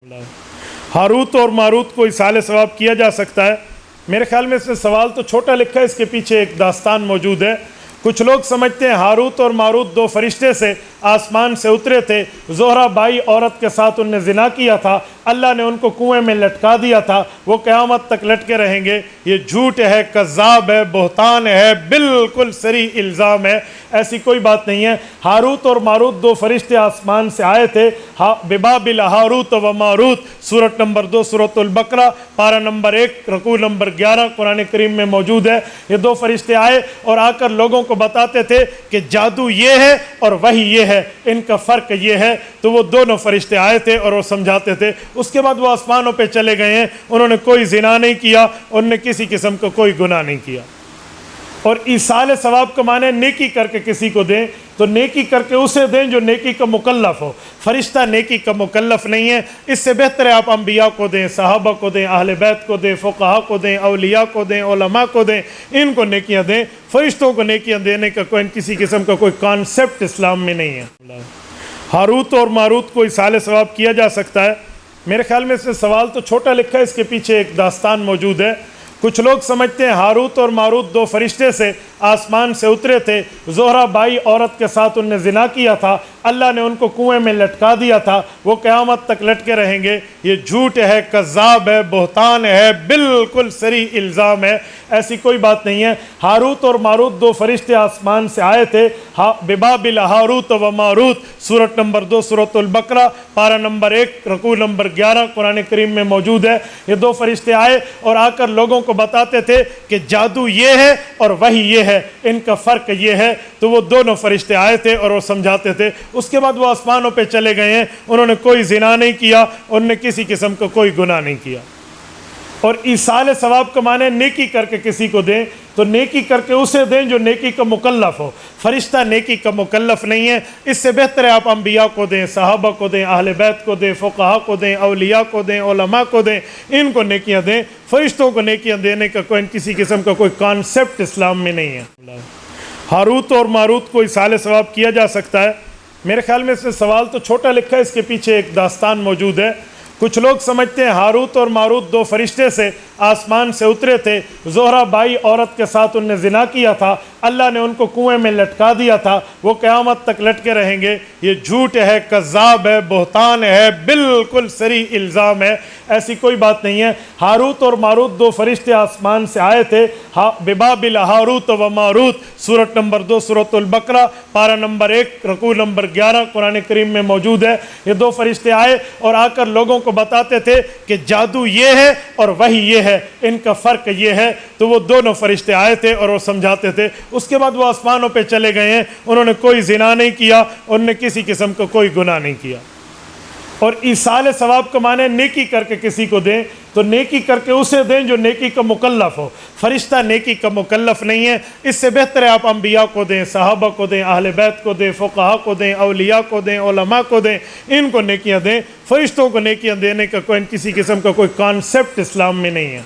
Harut और Marut को इसाले सवाब किया जा सकता है। मेरे ख्याल में इसमें सवाल तो छोटा लिखा है, इसके पीछे एक दास्तान मौजूद है। कुछ लोग समझते हैं हारूत और मारूत दो फरिश्ते से आसमान से उतरे थे, ज़ोहरा बाई औरत के साथ उनने ज़िना किया था, अल्लाह ने उनको कुएं में लटका दिया था, वो क़यामत तक लटके रहेंगे। ये झूठ है, कज़्ज़ाब है, बहतान है, बिल्कुल सरी इल्ज़ाम है, ऐसी कोई बात नहीं है। हारूत और मारूत दो फरिश्ते आसमान से आए थे। बिबाबिल हारूत व मारूत, सूरत नंबर 2 सूरतुल बकरा, पारा नंबर 1 रकू नंबर 11 कुरान करीम में मौजूद है। ये दो फरिश्ते आए और आकर लोगों को बताते थे कि जादू ये है और वही ये है, इनका फ़र्क ये है। तो वो दोनों फरिश्ते आए थे और वो समझाते थे। उसके बाद वो आसमानों पे चले गए हैं। उन्होंने कोई ज़िना नहीं किया, उन्होंने किसी किस्म का कोई गुनाह नहीं किया। और ईसाले सवाब का माने नेकी करके किसी को दें तो नेकी करके उसे दें जो नेकी का मुकल्लफ हो। फरिश्ता नेकी का मुकल्लफ नहीं है। इससे बेहतर है आप अंबिया को दें, सहाबा को दें, अहले बैत को दें, फुक़हा को दें, औलिया को दें, उलमा को दें, इनको नेकियां दें। फरिश्तों को नेकियां देने का कोई किसी किस्म का कोई कॉन्सेप्ट इस्लाम में नहीं है। हारूत और मारूत को इसाले सवाब किया जा सकता है। मेरे ख्याल में इसमें सवाल तो छोटा लिखा है, इसके पीछे एक दास्तान मौजूद है। कुछ लोग समझते हैं हारूत और मारूत दो फरिश्ते से आसमान से उतरे थे, ज़ोहरा बाई औरत के साथ उनने ज़िना किया था, अल्लाह ने उनको कुएं में लटका दिया था, वो क़यामत तक लटके रहेंगे। ये झूठ है, कज़्ज़ाब है, बहतान है, बिल्कुल सरी इल्ज़ाम है, ऐसी कोई बात नहीं है। हारूत और मारूत दो फरिश्ते आसमान से आए थे। बिबाबिल हारूत व मारूत, सूरत नंबर 2 सूरतुल बकरा, पारा नंबर 1 रकू नंबर 11 कुरान करीम में मौजूद है। ये दो फरिश्ते आए और आकर लोगों को बताते थे कि जादू ये है और वही ये है, इनका फ़र्क ये है। तो वो दोनों फरिश्ते आए थे और वो समझाते थे। उसके बाद वो आसमानों पे चले गए हैं। उन्होंने कोई ज़िना नहीं किया, उन्होंने किसी किस्म का कोई गुनाह नहीं किया। और ईसाले सवाब का माने नेकी करके किसी को दें तो नेकी करके उसे दें जो नेकी का मुकल्लफ हो। फरिश्ता नेकी का मुकल्लफ नहीं है। इससे बेहतर है आप अंबिया को दें, सहाबा को दें, अहले बैत को दें, फुक़हा को दें, औलिया को दें, उलमा को दें, इनको नेकियां दें। फरिश्तों को नेकियां देने का कोई किसी किस्म का कोई कॉन्सेप्ट इस्लाम में नहीं है। हारूत और मारूत को इसाले सवाब किया जा सकता है। मेरे ख्याल में इसमें सवाल तो छोटा लिखा है, इसके पीछे एक दास्तान मौजूद है। कुछ लोग समझते हैं हारूत और मारूत दो फरिश्ते से आसमान से उतरे थे, ज़ोहरा बाई औरत के साथ उनने ज़िना किया था, अल्लाह ने उनको कुएं में लटका दिया था, वो क़यामत तक लटके रहेंगे। ये झूठ है, कज़्ज़ाब है, बहतान है, बिल्कुल सरी इल्ज़ाम है, ऐसी कोई बात नहीं है। हारूत और मारूत दो फरिश्ते आसमान से आए थे। बिबाबिल हारूत व मारूत, सूरत नंबर 2 सूरतुल बकरा, पारा नंबर 1 रकू नंबर 11 कुरान करीम में मौजूद है। ये दो फरिश्ते आए और आकर लोगों को बताते थे कि जादू ये है और वही ये है, इनका फ़र्क ये है। तो वो दोनों फरिश्ते आए थे और वो समझाते थे। उसके बाद वो आसमानों पे चले गए हैं। उन्होंने कोई ज़िना नहीं किया, उन्होंने किसी किस्म का कोई गुनाह नहीं किया। और ईसाले सवाब का माने नेकी करके किसी को दें तो नेकी करके उसे दें जो नेकी का मुकल्लफ हो। फरिश्ता नेकी का मुकल्लफ नहीं है। इससे बेहतर है आप अंबिया को दें, सहाबा को दें, अहले बैत को दें, फुक़हा को दें, औलिया को दें, उलमा को दें, इनको नेकियां दें। फरिश्तों को नेकियां देने का कोई किसी किस्म का कोई कॉन्सेप्ट इस्लाम में नहीं है।